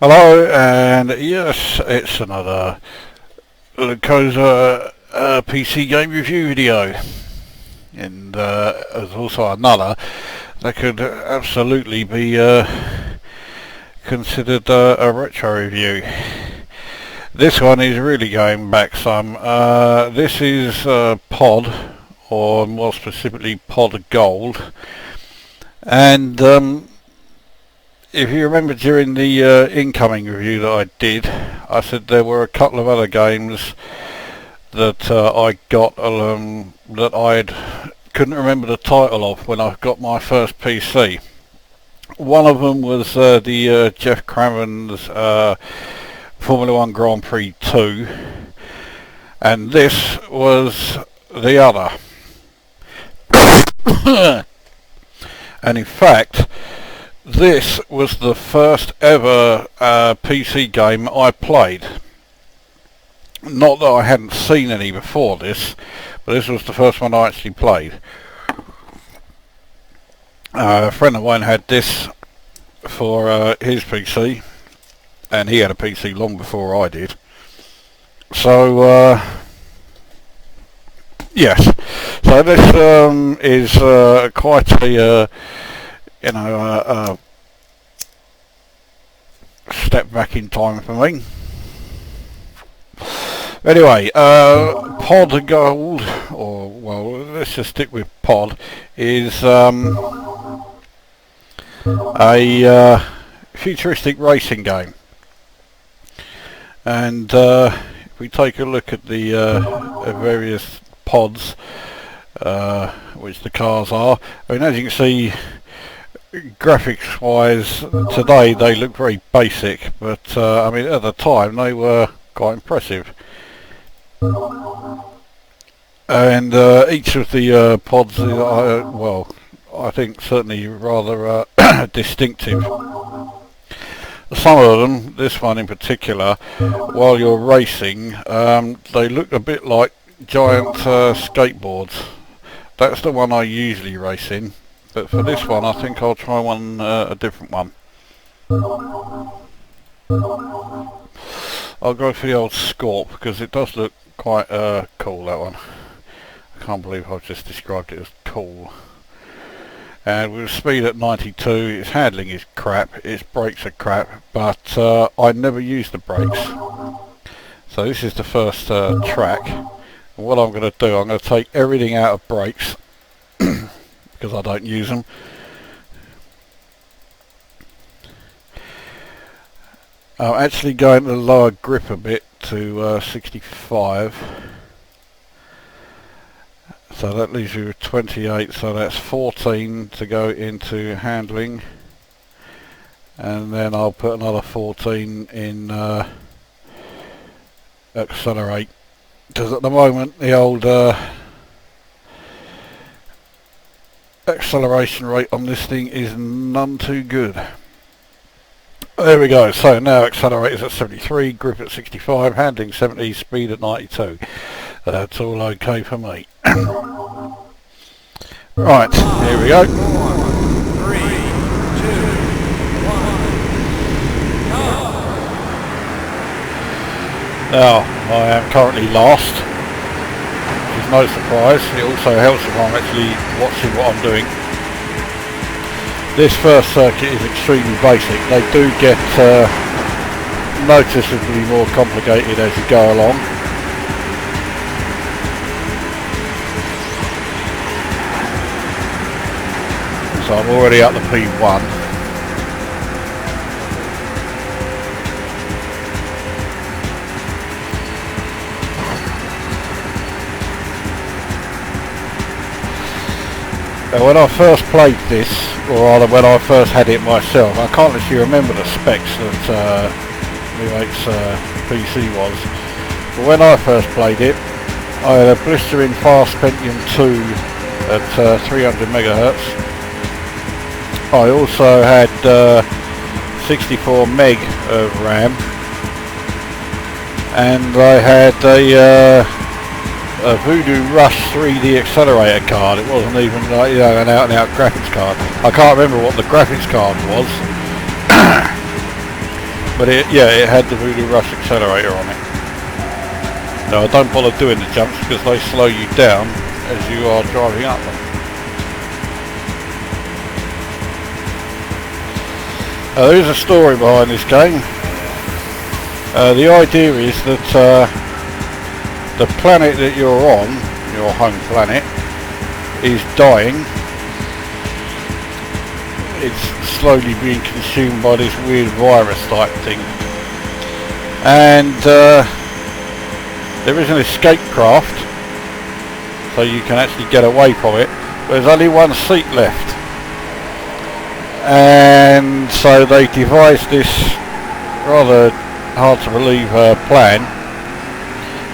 Hello, and yes, it's another Lukozer PC game review video, and there's also another that could absolutely be considered a retro review. This one is really going back some. This is Pod, or more specifically Pod Gold, and if you remember during the incoming review that I did, I said there were a couple of other games that I got that I couldn't remember the title of when I got my first PC. One of them was the Jeff Craven's Formula 1 Grand Prix 2, and this was the other. And in fact, this was the first ever PC game I played. Not that I hadn't seen any before this, but this was the first one I actually played. A friend of mine had this for his PC, and he had a PC long before I did. So yes, so this is quite a step back in time for me. Anyway, Pod Gold, or well, let's just stick with Pod, is a futuristic racing game. And if we take a look at the various pods, which the cars are, I mean, as you can see, graphics wise today they look very basic, but I mean at the time they were quite impressive. And each of the pods is, well, I think certainly rather distinctive. Some of them, this one in particular, while you're racing, they look a bit like giant skateboards. That's the one I usually race in, but for this one I think I'll try one, a different one. I'll go for the old Scorp because it does look quite cool, that one. I can't believe I've just described it as cool. And with speed at 92, its handling is crap, its brakes are crap, but I never use the brakes. So this is the first track. And what I'm going to do, I'm going to take everything out of brakes because I don't use them. I'm actually going to lower grip a bit to 65. So that leaves you with 28, so that's 14 to go into handling. And then I'll put another 14 in accelerate. Because at the moment the old acceleration rate on this thing is none too good. There we go, so now accelerate is at 73, grip at 65, handling 70, speed at 92. That's all okay for me. Right, here we go. 4, 3, 2, 1, go! Now, I am currently last, which is no surprise. It also helps if I'm actually watching what I'm doing. This first circuit is extremely basic. They do get noticeably more complicated as you go along. So I'm already up to P1. Now when I first played this, or rather when I first had it myself, I can't actually remember the specs that Luke's PC was, but when I first played it, I had a blistering fast Pentium 2 at 300 megahertz. I also had 64 meg of RAM, and I had a Voodoo Rush 3D accelerator card. It wasn't even like, an out and out graphics card. I can't remember what the graphics card was. But it had the Voodoo Rush accelerator on it. Now I don't bother doing the jumps because they slow you down as you are driving up them. There is a story behind this game. The idea is that the planet that you're on, your home planet, is dying. It's slowly being consumed by this weird virus type thing. And there is an escape craft, so you can actually get away from it. But there's only one seat left. And so they devised this rather hard to believe plan,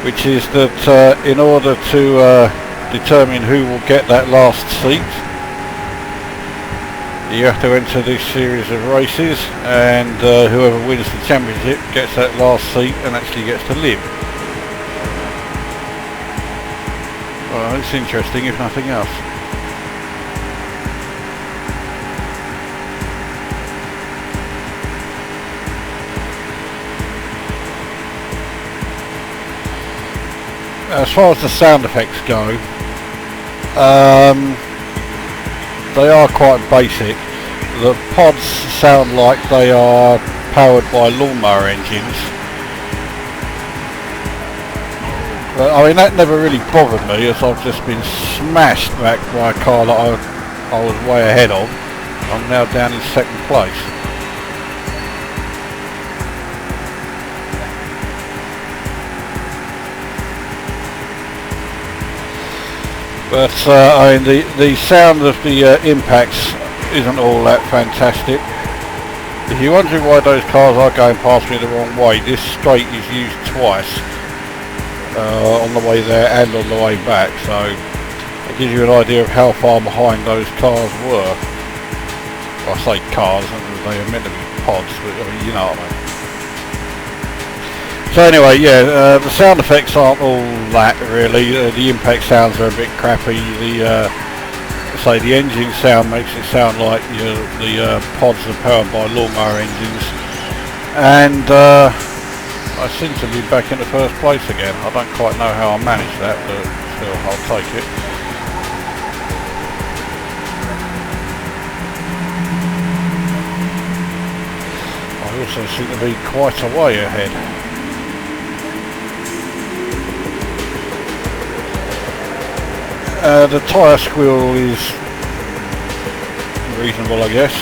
which is that in order to determine who will get that last seat, you have to enter this series of races, and whoever wins the championship gets that last seat and actually gets to live. Well, it's interesting if nothing else. As far as the sound effects go, they are quite basic. The pods sound like they are powered by lawnmower engines. But I mean, that never really bothered me, as I've just been smashed back by a car that I was way ahead of. I'm now down in second place. But I mean, the sound of the impacts isn't all that fantastic. If you're wondering why those cars are going past me the wrong way, this straight is used twice, on the way there and on the way back, so it gives you an idea of how far behind those cars were. I say cars, they are meant to be pods, but I mean, you know what I mean. So anyway, yeah, the sound effects aren't all that really. The impact sounds are a bit crappy. The engine sound makes it sound like the pods are powered by lawnmower engines. And I seem to be back in the first place again. I don't quite know how I managed that, but still, I'll take it. I also seem to be quite a way ahead. The tyre squeal is reasonable, I guess.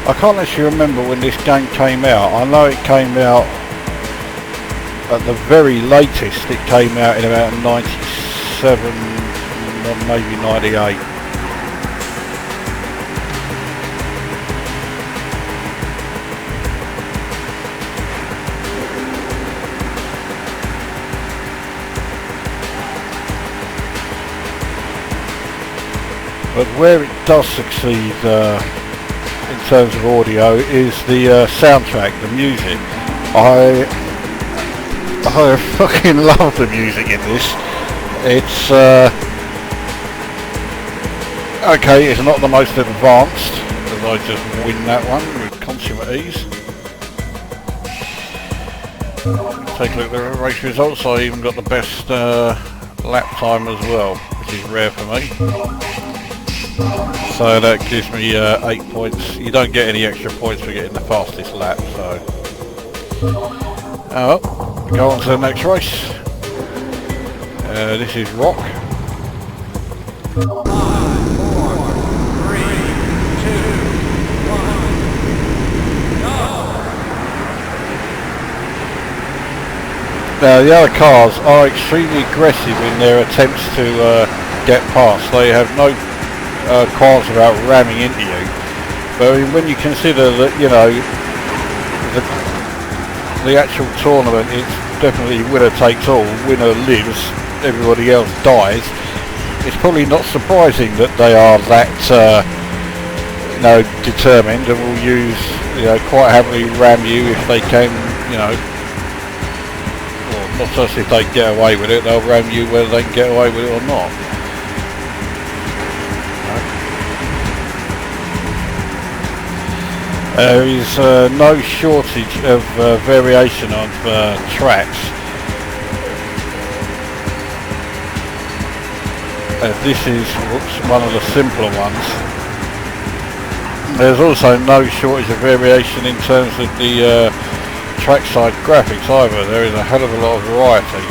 I can't actually remember when this game came out. I know it came out at the very latest. It came out in about 97, maybe 98. But where it does succeed in terms of audio is the soundtrack, the music. I fucking love the music in this. It's okay, it's not the most advanced, as I just win that one with consummate ease. Take a look at the race results. I even got the best lap time as well, which is rare for me. So that gives me 8 points. You don't get any extra points for getting the fastest lap, so... Oh, we go on to the next race. This is Rock. 5, 4, 3, 2, 1, go! Now the other cars are extremely aggressive in their attempts to get past. They have no qualms about ramming into you, but when you consider that, you know, the actual tournament, it's definitely winner takes all, winner lives, everybody else dies, it's probably not surprising that they are that you know, determined and will use, you know, quite happily ram you if they can, you know, well, not just if they get away with it, they'll ram you whether they can get away with it or not. There is no shortage of variation of tracks. This is one of the simpler ones. There's also no shortage of variation in terms of the trackside graphics either. There is a hell of a lot of variety.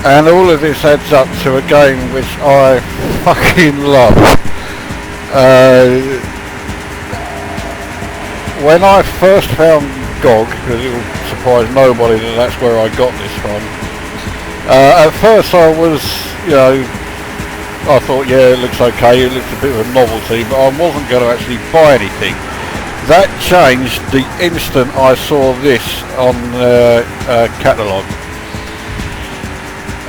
And all of this adds up to a game which I fucking love. When I first found GOG, because it will surprise nobody that that's where I got this from, at first I was, you know, I thought, yeah, it looks okay, it looks a bit of a novelty, but I wasn't going to actually buy anything. That changed the instant I saw this on the catalogue.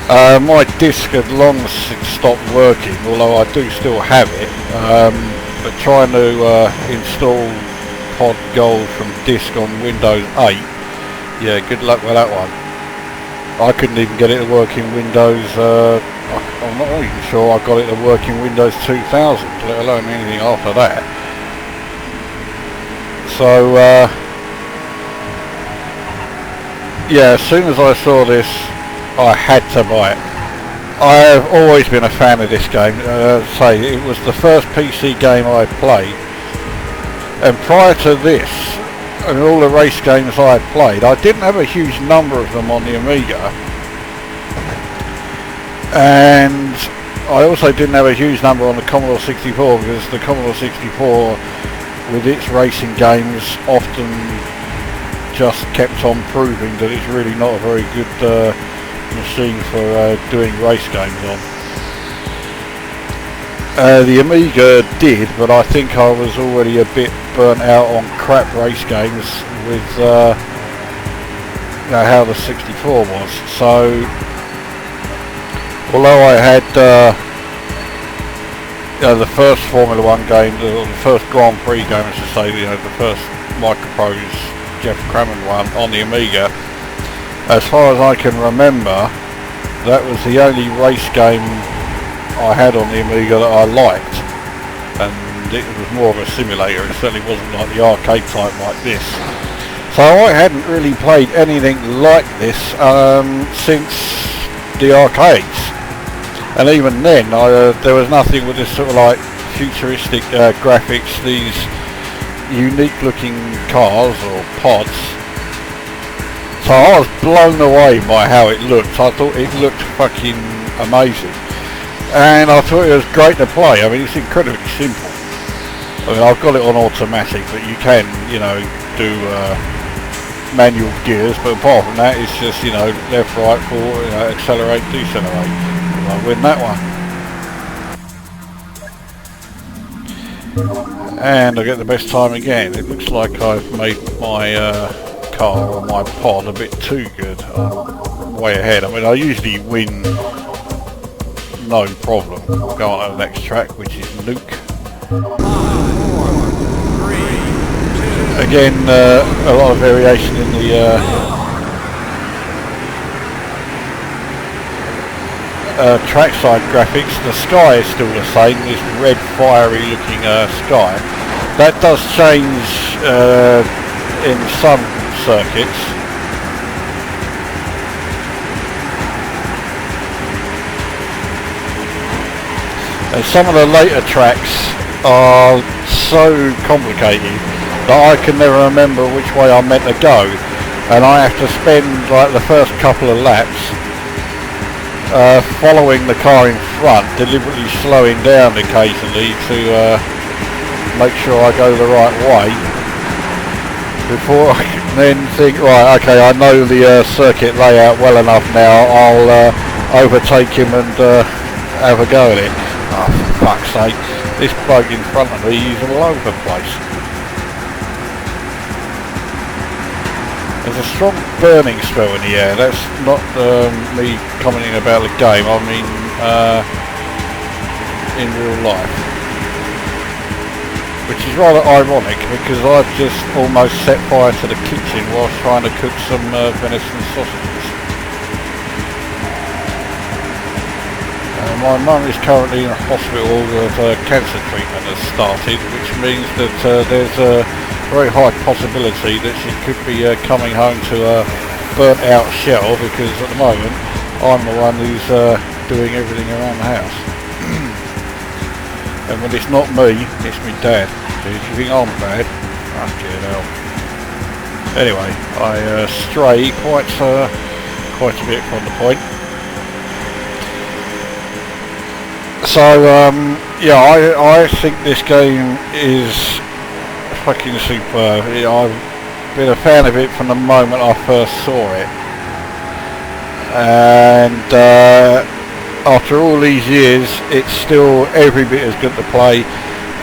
My disc had long stopped working, although I do still have it, but trying to install Pod Gold from disk on Windows 8, yeah, good luck with that one. I couldn't even get it to work in Windows, I'm not even sure I got it to work in Windows 2000, let alone anything after that. So, yeah, as soon as I saw this, I had to buy it. I have always been a fan of this game. Say it was the first PC game I played, and prior to this, and all the race games I had played, I didn't have a huge number of them on the Amiga, and I also didn't have a huge number on the Commodore 64 because the Commodore 64, with its racing games, often just kept on proving that it's really not a very good machine for doing race games on. The Amiga did, but I think I was already a bit burnt out on crap race games with you know, how the 64 was. So although I had you know, the first Formula 1 game, the first Grand Prix game, I should say, you know, the first Microprose Jeff Crammond one on the Amiga, as far as I can remember, that was the only race game I had on the Amiga that I liked, and it was more of a simulator. It certainly wasn't like the arcade type like this. So I hadn't really played anything like this since the arcades, and even then there was nothing with this sort of like futuristic graphics, these unique looking cars or pods. So I was blown away by how it looked. I thought it looked fucking amazing, and I thought it was great to play. I mean, it's incredibly simple. I mean, I've got it on automatic, but you can, you know, do manual gears, but apart from that, it's just, you know, left, right, forward, you know, accelerate, decelerate. I win that one. And I get the best time again. It looks like I've made my car or my pod a bit too good. I'm way ahead. I mean, I usually win no problem. Go on to the next track, which is Luke. 5, 4, 3, 2. Again, a lot of variation in the trackside graphics. The sky is still the same, this red fiery looking sky. That does change in some circuits. And some of the later tracks are so complicated that I can never remember which way I'm meant to go, and I have to spend like the first couple of laps following the car in front, deliberately slowing down occasionally to make sure I go the right way before I can then think, right, okay, I know the circuit layout well enough now, I'll overtake him and have a go at it. Oh, for fuck's sake, this bloke in front of me is all over the place. There's a strong burning spell in the air. That's not me commenting about the game, I mean in real life. Which is rather ironic because I've just almost set fire to the kitchen whilst trying to cook some venison sausages. My mum is currently in a hospital with cancer treatment has started, which means that there's a very high possibility that she could be coming home to a burnt out shell, because at the moment I'm the one who's doing everything around the house. And when it's not me, it's my dad. So if you think I'm bad, fucking hell. Anyway, I stray quite a bit from the point. So yeah, I think this game is fucking superb. I've been a fan of it from the moment I first saw it, and after all these years it's still every bit as good to play.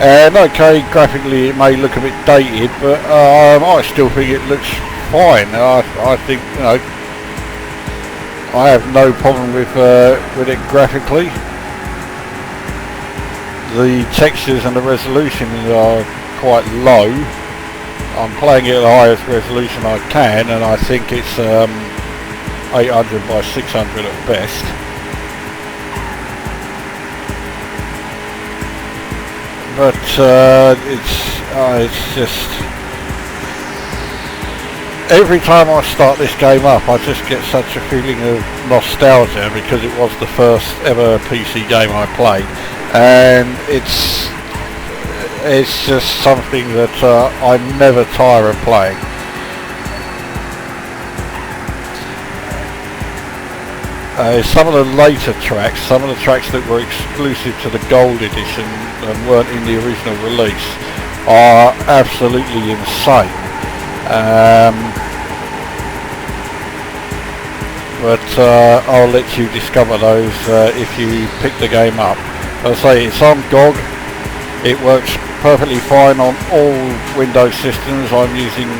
And okay, graphically it may look a bit dated, but I still think it looks fine. I think, you know, I have no problem with it graphically. The textures and the resolution are quite low. I'm playing it at the highest resolution I can, and I think it's 800 by 600 at best. But it's just, every time I start this game up I just get such a feeling of nostalgia, because it was the first ever PC game I played, and it's just something that I never tire of playing. Some of the later tracks, some of the tracks that were exclusive to the Gold Edition and weren't in the original release, are absolutely insane. But I'll let you discover those if you pick the game up. As I say, it's on GOG. It works perfectly fine on all Windows systems. I'm using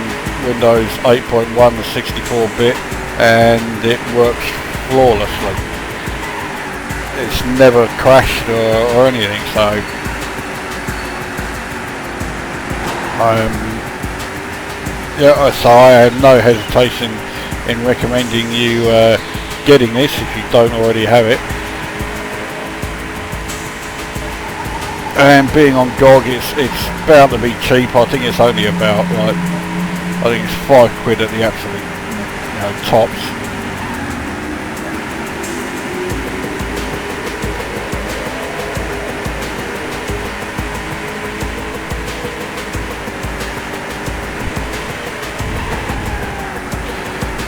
Windows 8.1 64-bit, and it works flawlessly. It's never crashed or anything, so yeah, so I have no hesitation in recommending you getting this if you don't already have it. And being on GOG, it's bound to be cheap. I think it's only about, like, I think it's £5 at the absolute, you know, tops.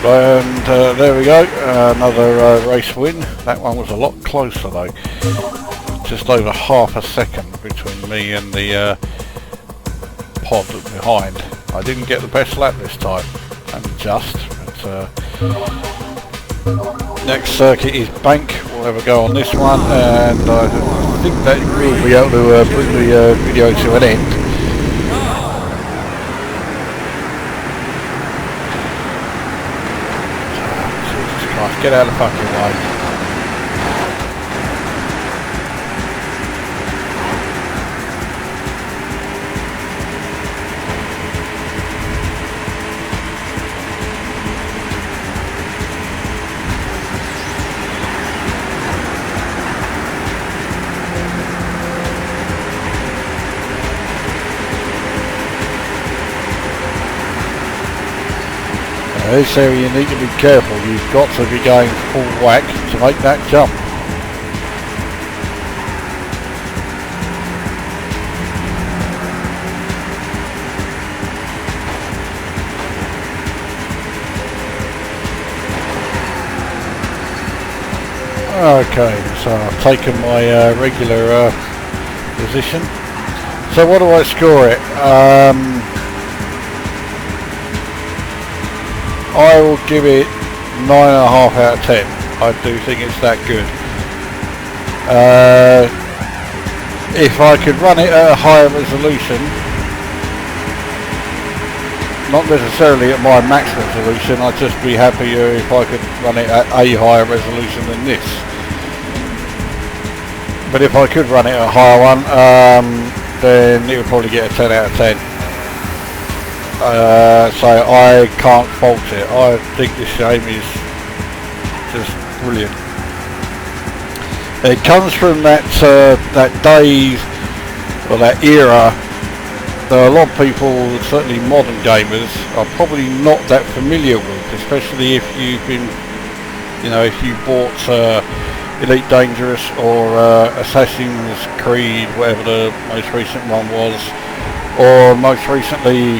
And there we go, another race win. That one was a lot closer though. Just over half a second between me and the pod behind. I didn't get the best lap this time, and just. But, next circuit is Bank. We'll have a go on this one, and I think that will be able to bring the video to an end. Get out of the fucking way. This area you need to be careful. You've got to be going full whack to make that jump. Okay, so I've taken my regular position. So what do I score it? I will give it 9.5 out of 10. I do think it's that good. If I could run it at a higher resolution, not necessarily at my max resolution, I'd just be happier if I could run it at a higher resolution than this. But if I could run it at a higher one, then it would probably get a 10 out of 10. So I can't fault it. I think this game is just brilliant. It comes from that days, or that era, that a lot of people, certainly modern gamers, are probably not that familiar with, especially if you've been, you know, if you bought Elite Dangerous or Assassin's Creed, whatever the most recent one was, or most recently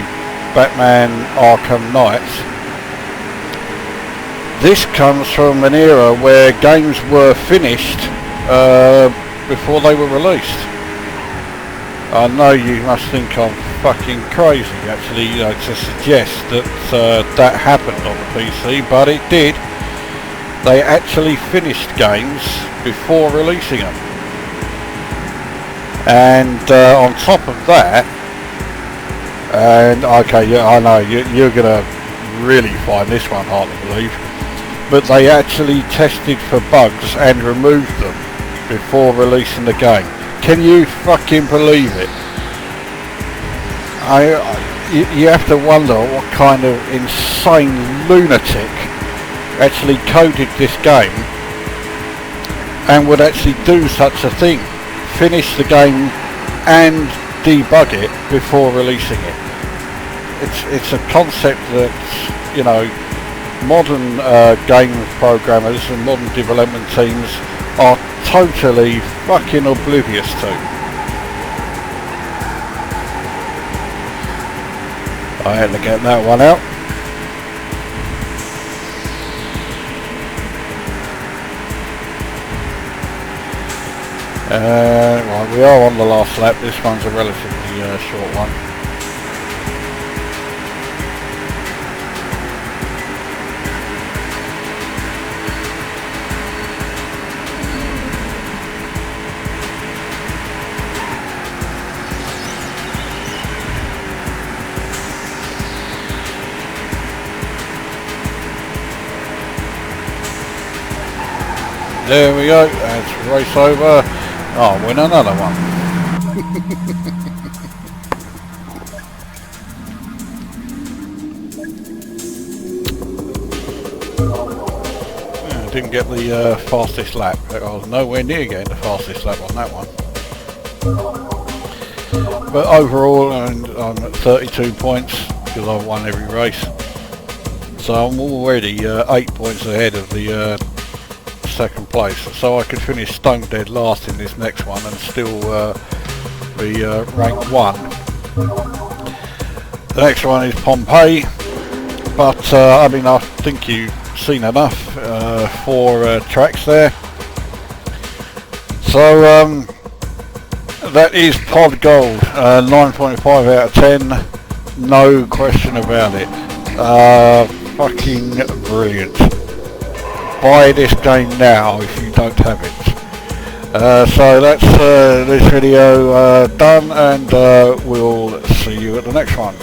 Batman Arkham Knight. This comes from an era where games were finished before they were released. I know you must think I'm fucking crazy actually, you know, to suggest that that happened on the PC, but it did. They actually finished games before releasing them. And on top of that, and okay, yeah, I know you're gonna really find this one hard to believe, but they actually tested for bugs and removed them before releasing the game. Can you fucking believe it? You have to wonder what kind of insane lunatic actually coded this game and would actually do such a thing. Finish the game and debug it before releasing it. It's a concept that, you know, modern game programmers and modern development teams are totally fucking oblivious to. I had to get that one out. Right, we are on the last lap. This one's a relatively short one. There we go, that's race over. Oh, win another one. Yeah, didn't get the fastest lap. I was nowhere near getting the fastest lap on that one. But overall, I'm at 32 points because I've won every race. So I'm already 8 points ahead of the second place, so I could finish stone dead last in this next one and still be rank 1. The next one is Pompeii, but I mean, I think you've seen enough 4 tracks there. So that is Pod Gold, 9.5 out of 10, no question about it. Fucking brilliant. Buy this game now if you don't have it. So that's this video done, and we'll see you at the next one.